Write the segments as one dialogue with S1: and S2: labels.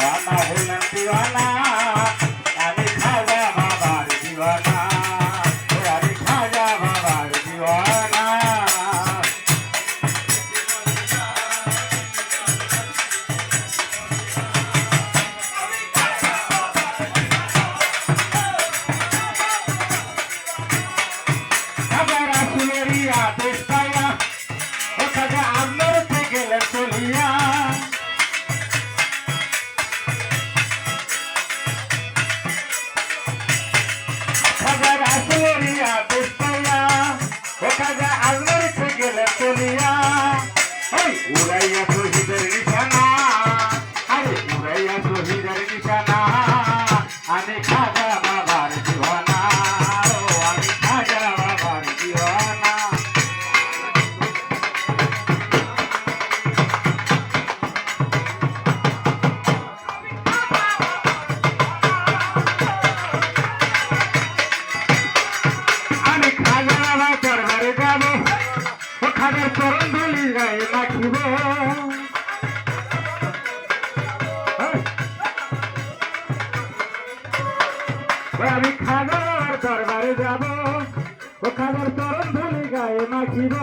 S1: দিওয়ানা হইলাম দিওয়ানা আমি খাজা বাবার দিওয়ানা আমি খাজা বাবার দিওয়ানা খাজা রাসূলেরই আদেশ পাইয়া ও খাজা আপনার থেকে গেলেন চলিয়া খাজা রাসূলেরই আদেশ পাইয়া ও খাজা আপনার থেকে গেলেন চলিয়া ওই উড়াইয়া শহীদের নিশানা আরে উড়াইয়া শহীদের নিশানা আমি খাজা বাবার দিওয়ানা ও আমি খাজা বাবার দিওয়ানা আমি খাজা বাবার দরবারে যাব ও খাজার চরণ ধুলি গায়ে মাখিব আমি খাজা বাবার দরবারে যাব ও খাজার চরণ ধুলি গায়ে মাখিব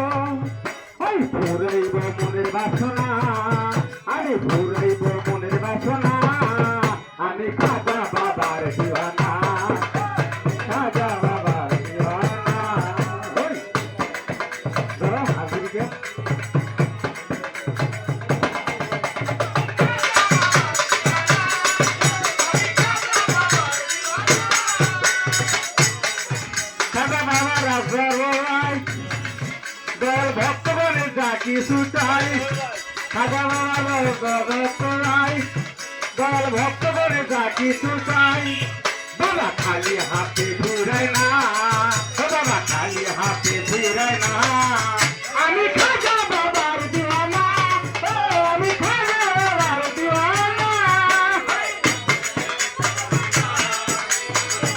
S1: ওই ফুরাইব মনের বাসনা আরে ফুরাইব মনের বাসনা আমি খাজা বাবার দিওয়ানা খাজা বাবার দিওয়ানা ওই ধরো হাজিরিকে খাজা বাবার রাজবাড়ায় দল ভক্তগণে যা কিছু চাই খাজা বাবার ভক্তরাই দল ভক্তগণে যা কিছু চাই বাবা খালি হাতে ফিরায় না ও বাবা খালি হাতে ফিরায় না